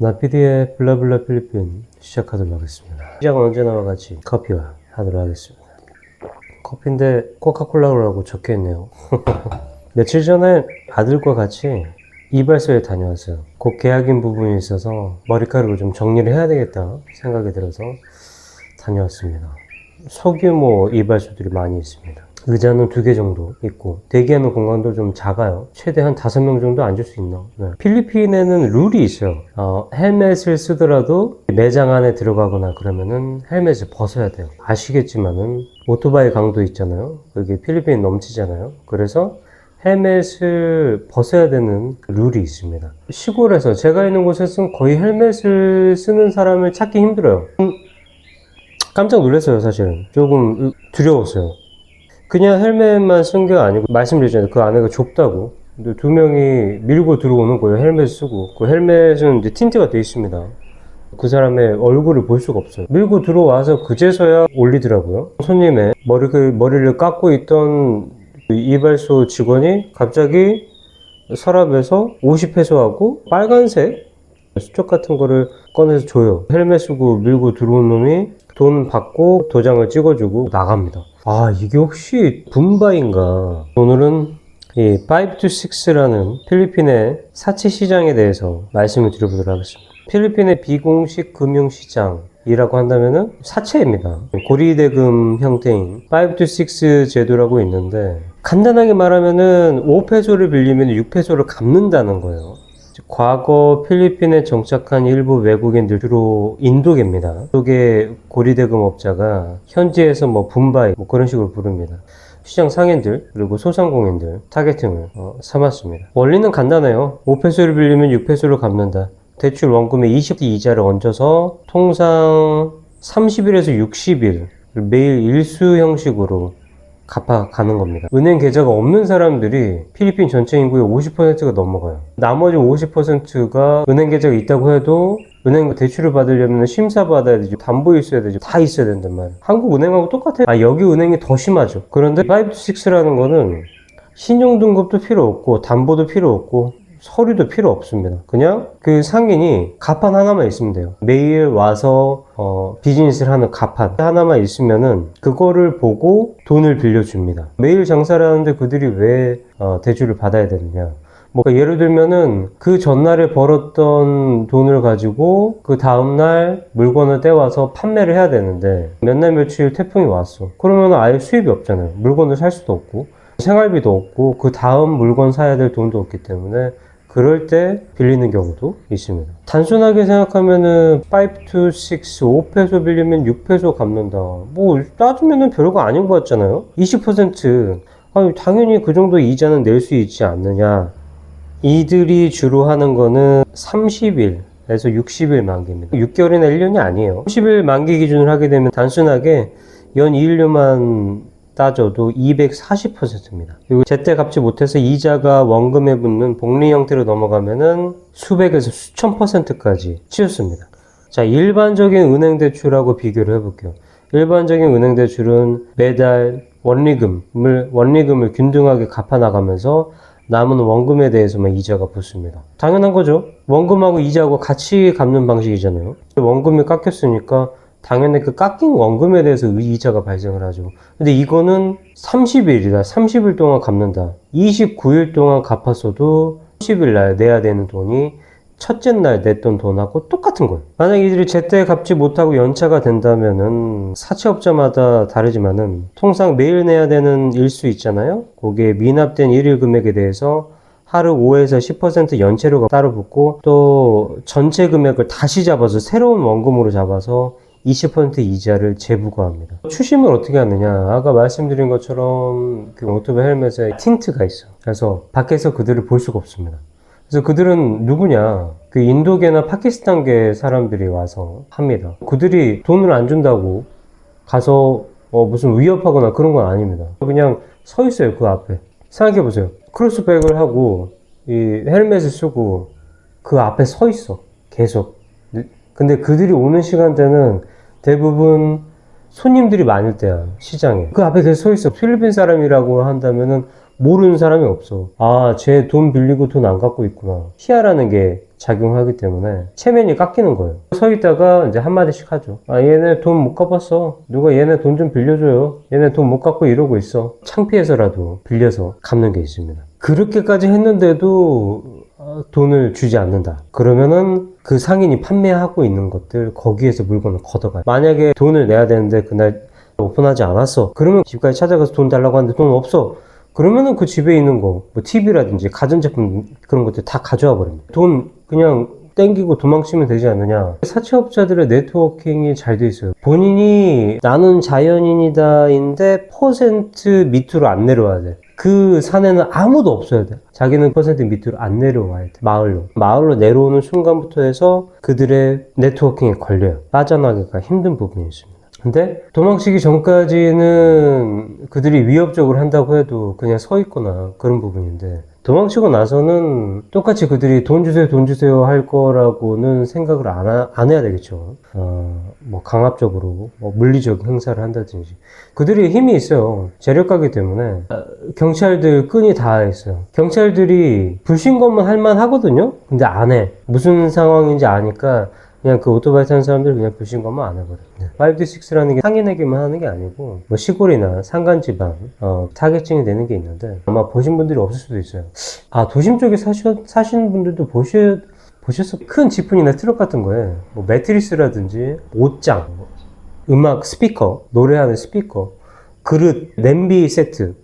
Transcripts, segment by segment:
나피디의 블라블라 필리핀 시작하도록 하겠습니다. 시작은 언제나와 같이 커피와 하도록 하겠습니다. 커피인데 코카콜라라고 적혀있네요. 며칠 전에 아들과 같이 이발소에 다녀왔어요. 곧 계약인 부분이 있어서 머리카락을 좀 정리를 해야 되겠다 생각이 들어서 다녀왔습니다. 소규모 이발소들이 많이 있습니다. 의자는 2개 정도 있고 대기하는 공간도 좀 작아요. 최대 한 5명 정도 앉을 수 있나? 네. 필리핀에는 룰이 있어요. 헬멧을 쓰더라도 매장 안에 들어가거나 그러면은 헬멧을 벗어야 돼요. 아시겠지만은 오토바이 강도 있잖아요. 그게 필리핀에 넘치잖아요. 그래서 헬멧을 벗어야 되는 룰이 있습니다. 시골에서 제가 있는 곳에서는 거의 헬멧을 쓰는 사람을 찾기 힘들어요. 깜짝 놀랐어요. 사실은 조금 두려웠어요. 그냥 헬멧만 쓴 게 아니고 말씀드렸잖아요. 그 안에가 좁다고. 근데 2명이 밀고 들어오는 거예요. 헬멧 쓰고. 그 헬멧은 이제 틴트가 돼 있습니다. 그 사람의 얼굴을 볼 수가 없어요. 밀고 들어와서 그제서야 올리더라고요. 손님의 머리를 깎고 있던 이발소 직원이 갑자기 서랍에서 50페소하고 빨간색 수첩 같은 거를 꺼내서 줘요. 헬멧 쓰고 밀고 들어온 놈이 돈 받고 도장을 찍어주고 나갑니다. 아, 이게 혹시 분바인가? 오늘은 이 5-6라는 필리핀의 사채 시장에 대해서 말씀을 드려보도록 하겠습니다. 필리핀의 비공식 금융시장이라고 한다면은 사채입니다. 고리대금 형태인 5-6 제도라고 있는데 간단하게 말하면은 5페소를 빌리면 6페소를 갚는다는 거예요. 과거 필리핀에 정착한 일부 외국인들, 주로 인도계입니다. 인도계 고리대금업자가 현지에서 분바이 그런 식으로 부릅니다. 시장 상인들 그리고 소상공인들 타겟팅을 삼았습니다. 원리는 간단해요. 5페소를 빌리면 6페소를 갚는다. 대출 원금의 20% 이자를 얹어서 통상 30일에서 60일 매일 일수 형식으로 갚아가는 겁니다. 은행 계좌가 없는 사람들이 필리핀 전체 인구의 50%가 넘어가요. 나머지 50%가 은행 계좌가 있다고 해도 은행 대출을 받으려면 심사받아야 되죠. 담보 있어야 되죠. 다 있어야 된단 말이에요. 한국 은행하고 똑같아요. 여기 은행이 더 심하죠. 그런데 5-6라는 거는 신용등급도 필요 없고 담보도 필요 없고 서류도 필요 없습니다. 그냥 그 상인이 가판 하나만 있으면 돼요. 매일 와서 비즈니스를 하는 가판 하나만 있으면은 그거를 보고 돈을 빌려줍니다. 매일 장사를 하는데 그들이 왜 대출을 받아야 되느냐. 그러니까 예를 들면은 그 전날에 벌었던 돈을 가지고 그 다음날 물건을 떼와서 판매를 해야 되는데 몇 날 며칠 태풍이 왔어. 그러면 아예 수입이 없잖아요. 물건을 살 수도 없고 생활비도 없고 그 다음 물건 사야 될 돈도 없기 때문에 그럴 때 빌리는 경우도 있습니다. 단순하게 생각하면은 5-6, 5페소 빌리면 6페소 갚는다. 따지면은 별거 아닌 것 같잖아요. 20% 당연히 그 정도 이자는 낼 수 있지 않느냐. 이들이 주로 하는 거는 30일에서 60일 만기입니다. 6개월이나 1년이 아니에요. 30일 만기 기준을 하게 되면 단순하게 연 이율료만 따져도 240%입니다. 그리고 제때 갚지 못해서 이자가 원금에 붙는 복리 형태로 넘어가면은 수백에서 수천 %까지 치솟습니다. 자, 일반적인 은행 대출하고 비교를 해볼게요. 일반적인 은행 대출은 매달 원리금을 균등하게 갚아 나가면서 남은 원금에 대해서만 이자가 붙습니다. 당연한 거죠. 원금하고 이자하고 같이 갚는 방식이잖아요. 원금이 깎였으니까 당연히 그 깎인 원금에 대해서 이자가 발생을 하죠. 근데 이거는 30일이다. 30일 동안 갚는다. 29일 동안 갚았어도 30일 날 내야 되는 돈이 첫째 날 냈던 돈하고 똑같은 거예요. 만약 이들이 제때 갚지 못하고 연차가 된다면은 사채업자마다 다르지만은 통상 매일 내야 되는 일수 있잖아요. 거기에 미납된 일일 금액에 대해서 하루 5에서 10% 연체료가 따로 붙고 또 전체 금액을 다시 잡아서 새로운 원금으로 잡아서 20% 이자를 재부과합니다. 추심을 어떻게 하느냐. 아까 말씀드린 것처럼 그 오토바이 헬멧에 틴트가 있어. 그래서 밖에서 그들을 볼 수가 없습니다. 그래서 그들은 누구냐. 그 인도계나 파키스탄계 사람들이 와서 합니다. 그들이 돈을 안 준다고 가서 무슨 위협하거나 그런 건 아닙니다. 그냥 서 있어요. 그 앞에. 생각해보세요. 크로스백을 하고 이 헬멧을 쓰고 그 앞에 서 있어. 계속. 근데 그들이 오는 시간대는 대부분 손님들이 많을 때야, 시장에. 그 앞에 계속 서 있어. 필리핀 사람이라고 한다면은 모르는 사람이 없어. 아, 쟤 돈 빌리고 돈 안 갚고 있구나. 희야라는 게 작용하기 때문에 체면이 깎이는 거예요. 서 있다가 이제 한마디씩 하죠. 아, 얘네 돈 못 갚았어. 누가 얘네 돈 좀 빌려줘요. 얘네 돈 못 갚고 이러고 있어. 창피해서라도 빌려서 갚는 게 있습니다. 그렇게까지 했는데도 돈을 주지 않는다. 그러면은 그 상인이 판매하고 있는 것들 거기에서 물건을 걷어가요. 만약에 돈을 내야 되는데 그날 오픈하지 않았어. 그러면 집까지 찾아가서 돈 달라고 하는데 돈 없어. 그러면은 그 집에 있는 거, 뭐 TV라든지 가전제품 그런 것들 다 가져와 버립니다. 돈 그냥 땡기고 도망치면 되지 않느냐. 사채업자들의 네트워킹이 잘 돼 있어요. 본인이 나는 자연인이다인데 퍼센트 밑으로 안 내려와야 돼. 그 산에는 아무도 없어야 돼. 자기는 퍼센트 밑으로 안 내려와야 돼. 마을로 내려오는 순간부터 해서 그들의 네트워킹에 걸려요. 빠져나가기가 힘든 부분이 있습니다. 근데 도망치기 전까지는 그들이 위협적으로 한다고 해도 그냥 서 있거나 그런 부분인데, 도망치고 나서는 똑같이 그들이 돈 주세요 할 거라고는 생각을 안 해야 되겠죠. 뭐 강압적으로 뭐 물리적 행사를 한다든지. 그들이 힘이 있어요. 재력가기 때문에. 경찰들 끈이 닿아 있어요. 경찰들이 불신검문 할만 하거든요. 근데 안 해. 무슨 상황인지 아니까 그냥 그 오토바이 타는 사람들 그냥 불신검문 안 해버려요. 5D6라는 게 상인에게만 하는 게 아니고 뭐 시골이나 산간지방 타겟팅이 되는 게 있는데, 아마 보신 분들이 없을 수도 있어요. 아, 도심 쪽에 사시는 분들도 보셨어? 큰 지프니나 트럭 같은 거에 뭐 매트리스라든지 옷장, 음악 스피커, 노래하는 스피커, 그릇, 냄비 세트,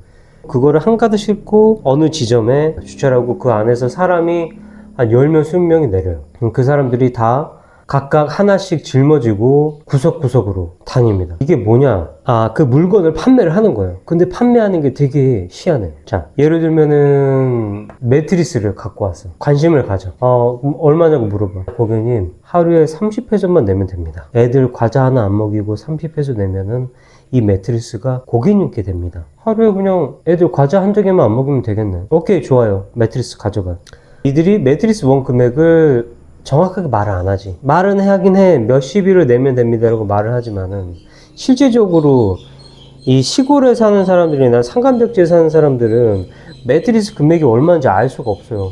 그거를 한가득 싣고 어느 지점에 주차하고 그 안에서 사람이 한 10명, 20명이 내려요. 그럼 그 사람들이 다 각각 하나씩 짊어지고 구석구석으로 다닙니다. 이게 뭐냐? 아, 그 물건을 판매를 하는 거예요. 근데 판매하는 게 되게 희한해요. 자, 예를 들면은 매트리스를 갖고 왔어. 관심을 가져. 얼마냐고 물어봐. 고객님, 하루에 30회전만 내면 됩니다. 애들 과자 하나 안 먹이고 30회전 내면은 이 매트리스가 고객님께 됩니다. 하루에 그냥 애들 과자 한두 개만 안 먹이면 되겠네. 오케이, 좋아요. 매트리스 가져가. 이들이 매트리스 원 금액을 정확하게 말을 안 하지. 말은 하긴 해. 몇십일을 내면 됩니다라고 말을 하지만은, 실제적으로 이 시골에 사는 사람들이나 산간벽지에 사는 사람들은 매트리스 금액이 얼마인지 알 수가 없어요.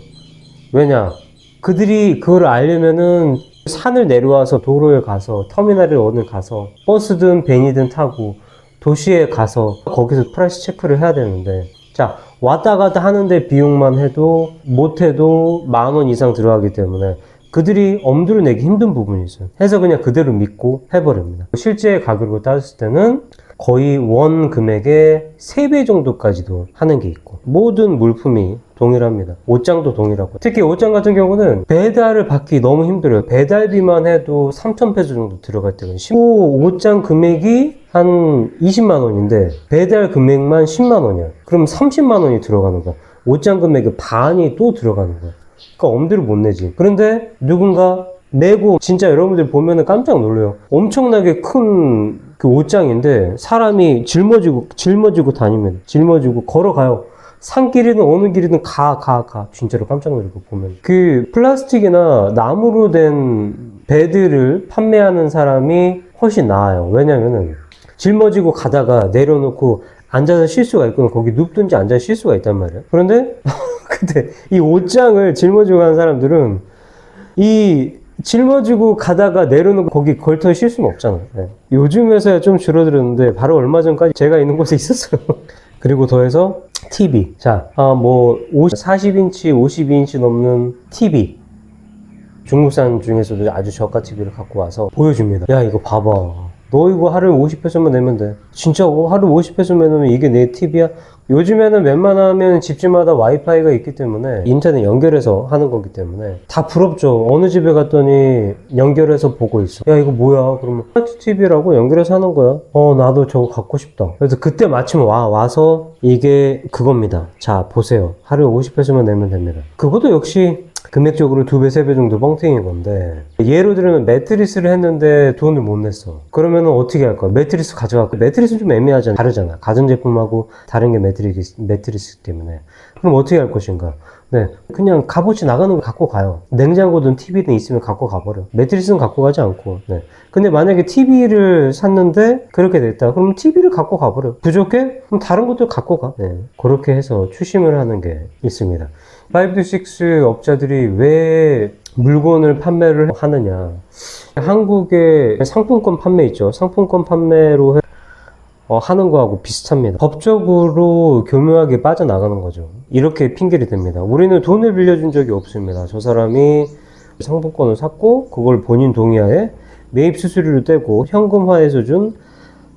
왜냐? 그들이 그걸 알려면은 산을 내려와서 도로에 가서 터미널에 어느 가서 버스든 밴이든 타고 도시에 가서 거기서 프라이스 체크를 해야 되는데, 자, 왔다 갔다 하는데 비용만 해도 못해도 10,000원 이상 들어가기 때문에 그들이 엄두를 내기 힘든 부분이 있어요. 해서 그냥 그대로 믿고 해버립니다. 실제 가격으로 따졌을 때는 거의 원 금액의 3배 정도까지도 하는 게 있고, 모든 물품이 동일합니다. 옷장도 동일하고, 특히 옷장 같은 경우는 배달을 받기 너무 힘들어요. 배달비만 해도 3,000페소 정도 들어갈 때가 있어요. 옷장 금액이 한 20만 원인데 배달 금액만 10만 원이야. 그럼 30만 원이 들어가는 거야. 옷장 금액의 반이 또 들어가는 거야. 그러니까 엄두를 못 내지. 그런데 누군가 내고, 진짜 여러분들 보면은 깜짝 놀래요. 엄청나게 큰 그 옷장인데 사람이 짊어지고 다니면, 짊어지고 걸어가요. 산길이든 어느 길이든 가. 진짜로 깜짝 놀고 보면. 그 플라스틱이나 나무로 된 베드를 판매하는 사람이 훨씬 나아요. 왜냐면은 짊어지고 가다가 내려놓고 앉아서 쉴 수가 있거나 거기 눕든지 앉아서 쉴 수가 있단 말이에요. 그런데 근데 이 옷장을 짊어지고 가는 사람들은 이 짊어지고 가다가 내려놓고 거기 걸터 쉴 수는 없잖아요. 네. 요즘에서야 좀 줄어들었는데 바로 얼마 전까지 제가 있는 곳에 있었어요. 그리고 더해서 TV. 자, 뭐 40인치, 52인치 넘는 TV. 중국산 중에서도 아주 저가 TV를 갖고 와서 보여줍니다. 야, 이거 봐봐. 너 이거 하루에 50페소만 내면 돼. 진짜 하루 50페소만 내면 이게 내 TV야? 요즘에는 웬만하면 집집마다 와이파이가 있기 때문에 인터넷 연결해서 하는 거기 때문에 다 부럽죠. 어느 집에 갔더니 연결해서 보고 있어. 야, 이거 뭐야? 그러면 스마트 TV라고 연결해서 하는 거야. 나도 저거 갖고 싶다. 그래서 그때 마침 와서 이게 그겁니다. 자, 보세요. 하루에 50페소만 내면 됩니다. 그것도 역시 금액적으로 2배, 3배 정도 뻥튀기인 건데, 예로 들면 매트리스를 했는데 돈을 못 냈어. 그러면 어떻게 할 거야? 매트리스 가져갈까? 매트리스는 좀 애매하잖아. 다르잖아. 가전제품하고 다른 게 매트리스 때문에. 그럼 어떻게 할 것인가? 네, 그냥 값어치 나가는 거 갖고 가요. 냉장고든 TV든 있으면 갖고 가버려. 매트리스는 갖고 가지 않고. 네. 근데 만약에 TV를 샀는데 그렇게 됐다. 그럼 TV를 갖고 가버려. 부족해? 그럼 다른 것도 갖고 가. 네. 그렇게 해서 추심을 하는 게 있습니다. 5-6 업자들이 왜 물건을 판매를 하느냐. 한국의 상품권 판매 있죠. 상품권 판매로 하는 거하고 비슷합니다. 법적으로 교묘하게 빠져나가는 거죠. 이렇게 핑계를 댑니다. 우리는 돈을 빌려준 적이 없습니다. 저 사람이 상품권을 샀고 그걸 본인 동의하에 매입 수수료를 떼고 현금화해서 준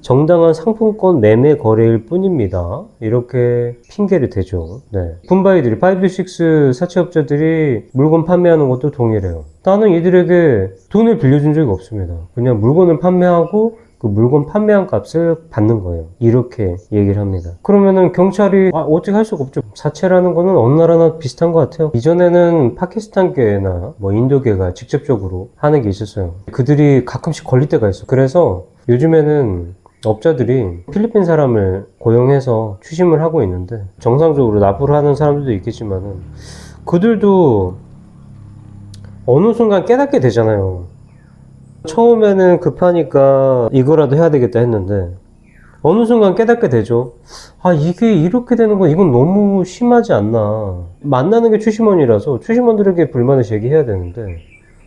정당한 상품권 매매 거래일 뿐입니다. 이렇게 핑계를 대죠. 네. 분바이들이 5-6 사채업자들이 물건 판매하는 것도 동일해요. 나는 이들에게 돈을 빌려준 적이 없습니다. 그냥 물건을 판매하고 그 물건 판매한 값을 받는 거예요. 이렇게 얘기를 합니다. 그러면은 경찰이 어떻게 할 수가 없죠. 사채라는 거는 어느 나라나 비슷한 것 같아요. 이전에는 파키스탄계나 뭐 인도계가 직접적으로 하는 게 있었어요. 그들이 가끔씩 걸릴 때가 있어. 그래서 요즘에는 업자들이 필리핀 사람을 고용해서 추심을 하고 있는데 정상적으로 납부를 하는 사람들도 있겠지만은 그들도 어느 순간 깨닫게 되잖아요. 처음에는 급하니까 이거라도 해야 되겠다 했는데 어느 순간 깨닫게 되죠. 이게 이렇게 되는 건 이건 너무 심하지 않나. 만나는 게 추심원이라서 추심원들에게 불만을 제기해야 되는데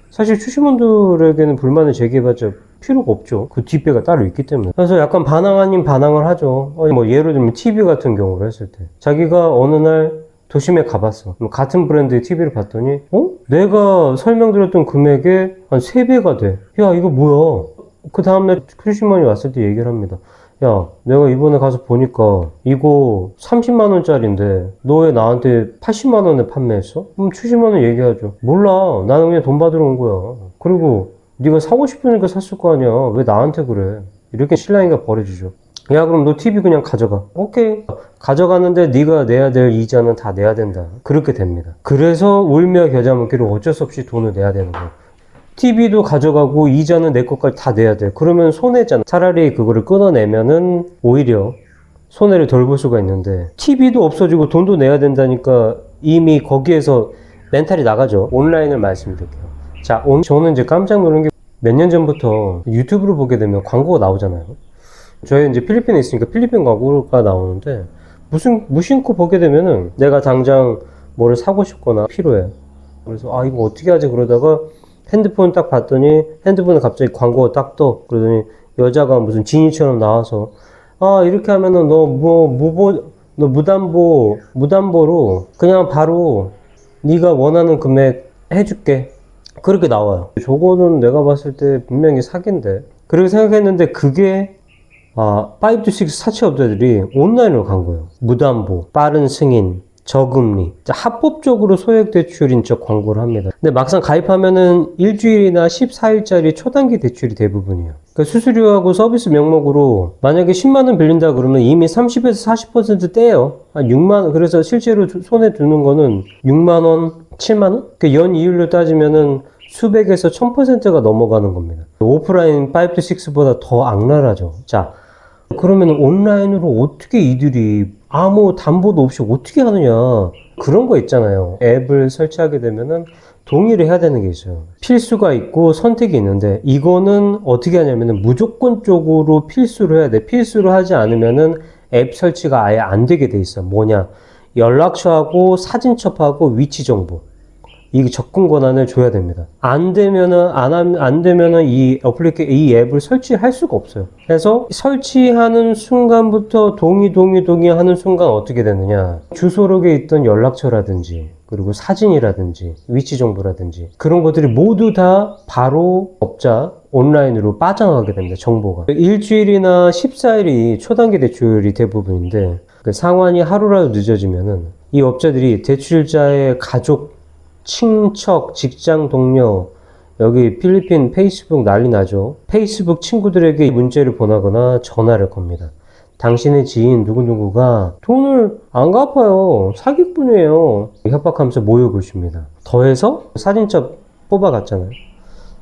사실 추심원들에게는 불만을 제기해봤자 필요가 없죠. 그 뒷배가 따로 있기 때문에. 그래서 약간 반항 아닌 반항을 하죠. 뭐 예를 들면 TV 같은 경우를 했을 때 자기가 어느 날 도심에 가봤어. 같은 브랜드의 TV를 봤더니 내가 설명드렸던 금액의 한 3배가 돼. 야 이거 뭐야. 그 다음날 추심원이 왔을 때 얘기를 합니다. 야 내가 이번에 가서 보니까 이거 30만원짜리인데 너 왜 나한테 80만원에 판매했어? 그럼 추심원은 얘기하죠. 몰라 나는 그냥 돈 받으러 온 거야. 그리고 네가 사고 싶으니까 샀을 거 아니야. 왜 나한테 그래. 이렇게 신랑이가 버려주죠. 야 그럼 너 TV 그냥 가져가. 오케이. 가져가는데 네가 내야 될 이자는 다 내야 된다. 그렇게 됩니다. 그래서 울며 겨자 먹기로 어쩔 수 없이 돈을 내야 되는 거예요. TV도 가져가고 이자는 내 것까지 다 내야 돼. 그러면 손해잖아. 차라리 그거를 끊어내면은 오히려 손해를 덜 볼 수가 있는데 TV도 없어지고 돈도 내야 된다니까 이미 거기에서 멘탈이 나가죠. 온라인을 말씀드릴게요. 자, 저는 이제 깜짝 놀란 게 몇 년 전부터 유튜브를 보게 되면 광고가 나오잖아요. 저희 이제 필리핀에 있으니까 필리핀 광고가 나오는데 무심코 보게 되면은 내가 당장 뭐를 사고 싶거나 필요해. 그래서 이거 어떻게 하지 그러다가 핸드폰 딱 봤더니 핸드폰에 갑자기 광고가 딱 떠. 그러더니 여자가 무슨 지니처럼 나와서 이렇게 하면은 너 무담보로 그냥 바로 네가 원하는 금액 해줄게. 그렇게 나와요. 저거는 내가 봤을 때 분명히 사기인데. 그렇게 생각했는데 그게 5-6 사채업자들이 온라인으로 간 거예요. 무담보, 빠른 승인, 저금리, 합법적으로 소액대출인 척 광고를 합니다. 근데 막상 가입하면은 일주일이나 14일짜리 초단기 대출이 대부분이에요. 그러니까 수수료하고 서비스 명목으로 만약에 10만원 빌린다 그러면 이미 30에서 40% 떼요. 한 6만원, 그래서 실제로 손에 드는 거는 6만원, 7만원? 그 연 이율로 따지면은 수백에서 1000%가 넘어가는 겁니다. 오프라인 5-6보다 더 악랄하죠. 자, 그러면 온라인으로 어떻게 이들이 아무 담보도 없이 어떻게 하느냐. 그런 거 있잖아요. 앱을 설치하게 되면은 동의를 해야 되는 게 있어요. 필수가 있고 선택이 있는데 이거는 어떻게 하냐면은 무조건적으로 필수로 해야 돼. 필수로 하지 않으면은 앱 설치가 아예 안 되게 돼 있어. 뭐냐? 연락처하고 사진첩하고 위치 정보. 이 접근 권한을 줘야 됩니다. 안 되면은 이 앱을 설치할 수가 없어요. 그래서 설치하는 순간부터 동의하는 순간 어떻게 되느냐. 주소록에 있던 연락처라든지 그리고 사진이라든지 위치 정보라든지 그런 것들이 모두 다 바로 업자 온라인으로 빠져나가게 됩니다. 정보가. 일주일이나 14일이 초단기 대출이 대부분인데 그 상환이 하루라도 늦어지면은 이 업자들이 대출자의 가족 친척, 직장 동료, 여기 필리핀 페이스북 난리 나죠. 페이스북 친구들에게 문자를 보내거나 전화를 겁니다. 당신의 지인 누구누구가 돈을 안 갚아요. 사기꾼이에요. 협박하면서 모욕을 줍니다. 더해서 사진첩 뽑아갔잖아요.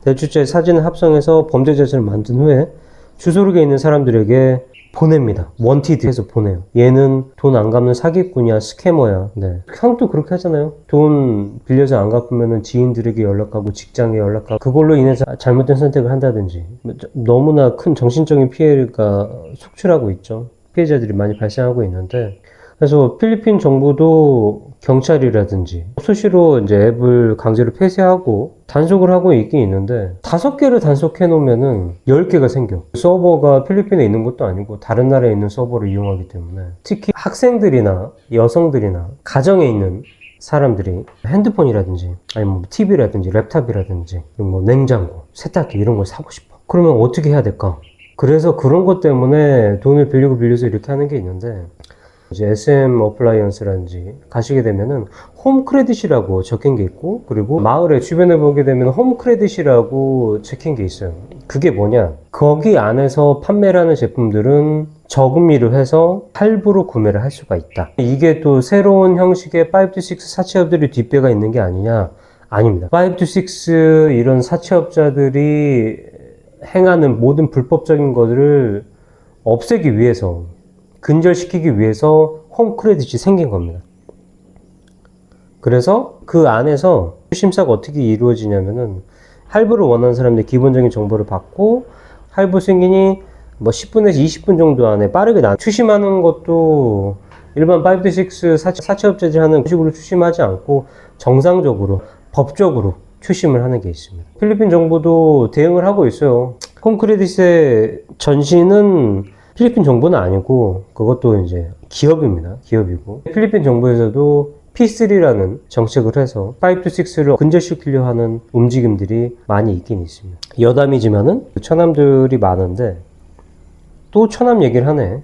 대출자의 사진을 합성해서 범죄 자료를 만든 후에 주소록에 있는 사람들에게 보냅니다. 원티드 해서 보내요. 얘는 돈 안 갚는 사기꾼이야, 스캐머야. 네. 형도 그렇게 하잖아요. 돈 빌려서 안 갚으면 지인들에게 연락하고 직장에 연락하고 그걸로 인해서 잘못된 선택을 한다든지 너무나 큰 정신적인 피해가 속출하고 있죠. 피해자들이 많이 발생하고 있는데 그래서 필리핀 정부도 경찰이라든지 수시로 이제 앱을 강제로 폐쇄하고 단속을 하고 있긴 있는데 5개를 단속해 놓으면은 10개가 생겨. 서버가 필리핀에 있는 것도 아니고 다른 나라에 있는 서버를 이용하기 때문에 특히 학생들이나 여성들이나 가정에 있는 사람들이 핸드폰이라든지 아니면 뭐 TV라든지 랩탑이라든지 뭐 냉장고, 세탁기 이런 걸 사고 싶어. 그러면 어떻게 해야 될까? 그래서 그런 것 때문에 돈을 빌려서 이렇게 하는 게 있는데 이제 SM 어플라이언스라든지 가시게 되면은 홈 크레딧이라고 적힌 게 있고 그리고 마을에 주변에 보게 되면 홈 크레딧이라고 적힌 게 있어요. 그게 뭐냐? 거기 안에서 판매를 하는 제품들은 저금리를 해서 할부로 구매를 할 수가 있다. 이게 또 새로운 형식의 5-6 사채업들이 뒷배가 있는 게 아니냐? 아닙니다. 5-6 이런 사채업자들이 행하는 모든 불법적인 것들을 없애기 위해서 근절시키기 위해서 홈 크레딧이 생긴 겁니다. 그래서 그 안에서 심사가 어떻게 이루어지냐면은 할부를 원하는 사람들 기본적인 정보를 받고 할부 승인이 뭐 10분에서 20분 정도 안에 빠르게 추심하는 것도 일반 5-6 사채업자들이 하는 식으로 추심하지 않고 정상적으로 법적으로 추심을 하는 게 있습니다. 필리핀 정부도 대응을 하고 있어요. 홈 크레딧의 전신은 필리핀 정부는 아니고 그것도 이제 기업입니다. 기업이고 필리핀 정부에서도 P3라는 정책을 해서 5-6를 근절시키려 하는 움직임들이 많이 있긴 있습니다. 여담이지만은 처남들이 많은데 또 처남 얘기를 하네.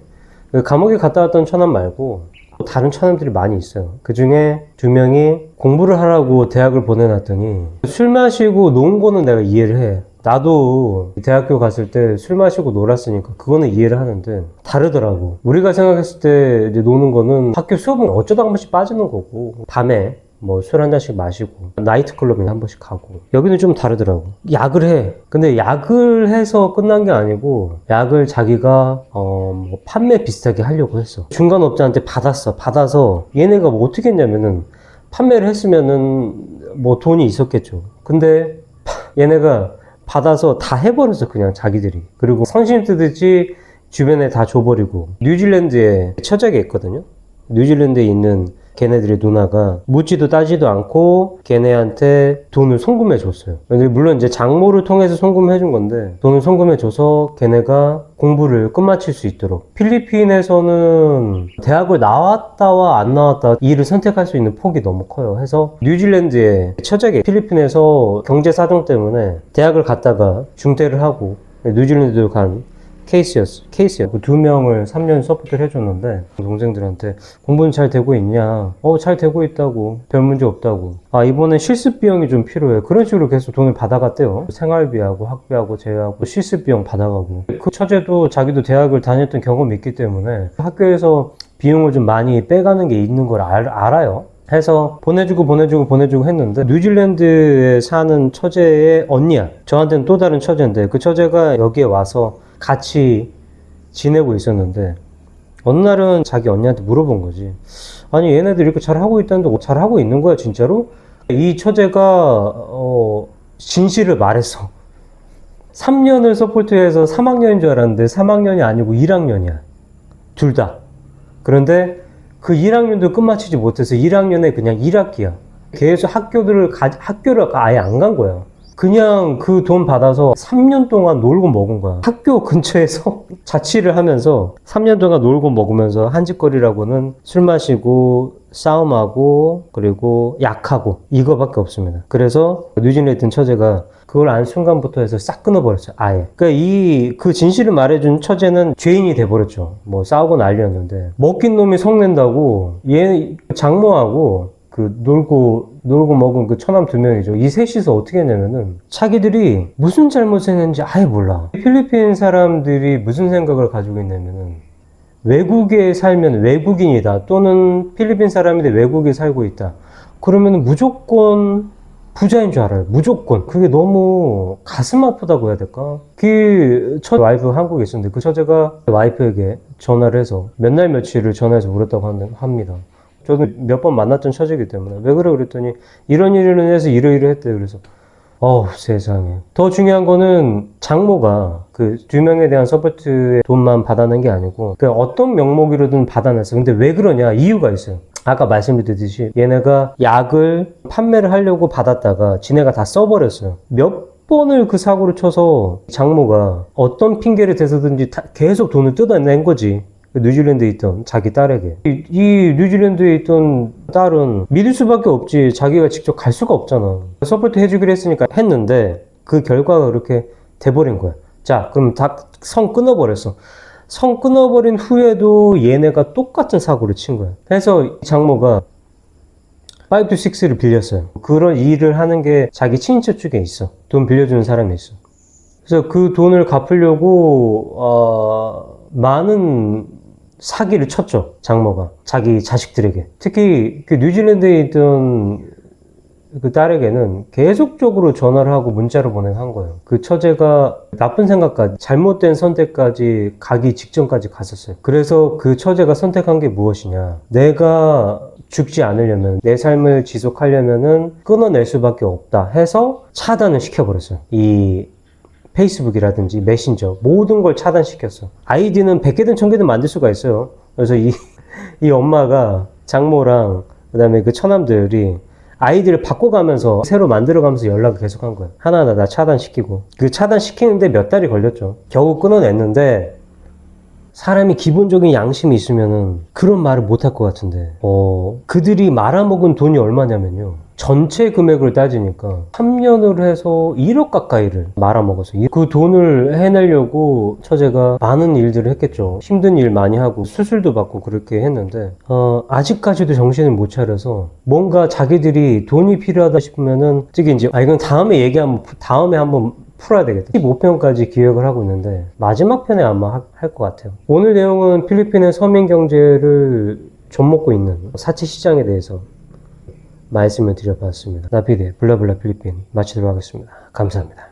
감옥에 갔다 왔던 처남 말고 다른 처남들이 많이 있어요. 그 중에 2명이 공부를 하라고 대학을 보내놨더니 술 마시고 논 거는 내가 이해를 해. 나도 대학교 갔을 때 술 마시고 놀았으니까 그거는 이해를 하는데 다르더라고. 우리가 생각했을 때 이제 노는 거는 학교 수업은 어쩌다 한 번씩 빠지는 거고 밤에 뭐 술 한 잔씩 마시고 나이트클럽에 한 번씩 가고 여기는 좀 다르더라고. 약을 해. 근데 약을 해서 끝난 게 아니고 약을 자기가 뭐 판매 비슷하게 하려고 했어. 중간업자한테 받아서 얘네가 뭐 어떻게 했냐면은 판매를 했으면은 뭐 돈이 있었겠죠. 근데 얘네가 받아서 다 해버렸어 그냥 자기들이. 그리고 성심 뜨듯이 주변에 다 줘버리고. 뉴질랜드에 처자가 있거든요. 뉴질랜드에 있는 걔네들의 누나가 묻지도 따지도 않고 걔네한테 돈을 송금해 줬어요. 물론 이제 장모를 통해서 송금해 준 건데 돈을 송금해 줘서 걔네가 공부를 끝마칠 수 있도록. 필리핀에서는 대학을 나왔다와 안 나왔다 이를 선택할 수 있는 폭이 너무 커요. 해서 뉴질랜드의 처자가 필리핀에서 경제 사정 때문에 대학을 갔다가 중퇴를 하고 뉴질랜드로 간 케이스였어. 그 2명을 3년 서포트를 해줬는데 동생들한테 공부는 잘 되고 있냐? 잘 되고 있다고. 별 문제 없다고. 이번엔 실습 비용이 좀 필요해. 그런 식으로 계속 돈을 받아갔대요. 생활비하고 학비하고 제외하고 실습 비용 받아가고. 그 처제도 자기도 대학을 다녔던 경험이 있기 때문에 학교에서 비용을 좀 많이 빼가는 게 있는 걸 알아요. 해서 보내주고 했는데 뉴질랜드에 사는 처제의 언니야. 저한테는 또 다른 처제인데 그 처제가 여기에 와서 같이 지내고 있었는데 어느 날은 자기 언니한테 물어본 거지. 아니 얘네들 이렇게 잘하고 있다는데 잘하고 있는 거야 진짜로? 이 처제가 진실을 말했어. 3년을 서포트해서 3학년인 줄 알았는데 3학년이 아니고 1학년이야. 둘 다. 그런데 그 1학년도 끝마치지 못해서 1학년에 그냥 1학기야. 계속 학교를 아예 안 간 거야. 그냥 그 돈 받아서 3년 동안 놀고 먹은 거야. 학교 근처에서 자취를 하면서 3년 동안 놀고 먹으면서 한 짓거리라고는 술 마시고 싸움하고 그리고 약하고 이거밖에 없습니다. 그래서 뉴질랜드 처제가 그걸 안 순간부터 해서 싹 끊어버렸어요. 아예. 그러니까 그 진실을 말해준 처제는 죄인이 돼버렸죠. 뭐 싸우고 난리였는데 먹긴 놈이 성낸다고 얘 장모하고 그 놀고 먹은 그 처남 2명이죠. 이 셋이서 어떻게 했냐면은 자기들이 무슨 잘못을 했는지 아예 몰라. 필리핀 사람들이 무슨 생각을 가지고 있냐면은 외국에 살면 외국인이다 또는 필리핀 사람인데 외국에 살고 있다 그러면 무조건 부자인 줄 알아요. 무조건. 그게 너무 가슴 아프다고 해야 될까? 그 첫 와이프 한국에 있었는데 그 처제가 와이프에게 전화를 해서 몇 날 며칠을 전화해서 울었다고 합니다. 저도 몇 번 만났던 처제이기 때문에 왜 그래 그랬더니 이런 일을 해서 이러이러했대요. 그래서 어우 세상에. 더 중요한 거는 장모가 그 2명에 대한 서포트의 돈만 받아낸 게 아니고 그 어떤 명목으로든 받아냈어. 근데 왜 그러냐 이유가 있어요. 아까 말씀드렸듯이 얘네가 약을 판매를 하려고 받았다가 지네가 다 써버렸어요. 몇 번을 그 사고를 쳐서 장모가 어떤 핑계를 대서든지 계속 돈을 뜯어낸 거지. 뉴질랜드에 있던 자기 딸에게. 이 뉴질랜드에 있던 딸은 믿을 수밖에 없지. 자기가 직접 갈 수가 없잖아. 서포트 해주기로 했으니까 했는데 그 결과가 그렇게 돼버린 거야. 자, 그럼 다 성 끊어버렸어. 성 끊어버린 후에도 얘네가 똑같은 사고를 친 거야. 그래서 장모가 5-6를 빌렸어요. 그런 일을 하는 게 자기 친인척 쪽에 있어. 돈 빌려주는 사람이 있어. 그래서 그 돈을 갚으려고 많은 사기를 쳤죠. 장모가 자기 자식들에게. 특히 그 뉴질랜드에 있던 그 딸에게는 계속적으로 전화를 하고 문자를 보내한 거예요. 그 처제가 나쁜 생각까지 잘못된 선택까지 가기 직전까지 갔었어요. 그래서 그 처제가 선택한 게 무엇이냐. 내가 죽지 않으려면 내 삶을 지속하려면은 끊어낼 수밖에 없다 해서 차단을 시켜버렸어요. 이 페이스북이라든지 메신저 모든 걸 차단시켰어. 아이디는 100개든 1000개든 만들 수가 있어요. 그래서 이 엄마가 장모랑 그 다음에 그 처남들이 아이디를 바꿔가면서 새로 만들어가면서 연락을 계속한 거예요. 하나하나 다 차단시키고. 그 차단시키는데 몇 달이 걸렸죠. 겨우 끊어냈는데 사람이 기본적인 양심이 있으면은 그런 말을 못 할 것 같은데 그들이 말아먹은 돈이 얼마냐면요. 전체 금액을 따지니까 3년을 해서 1억 가까이를 말아먹었어요. 그 돈을 해내려고 처제가 많은 일들을 했겠죠. 힘든 일 많이 하고 수술도 받고 그렇게 했는데 아직까지도 정신을 못 차려서 뭔가 자기들이 돈이 필요하다 싶으면은 이제 이건 다음에 한번 풀어야 되겠다. 15편까지 기획을 하고 있는데 마지막 편에 아마 할 것 같아요. 오늘 내용은 필리핀의 서민 경제를 좀먹고 있는 사채 시장에 대해서 말씀을 드려봤습니다. 나피드의 블라블라 필리핀 마치도록 하겠습니다. 감사합니다.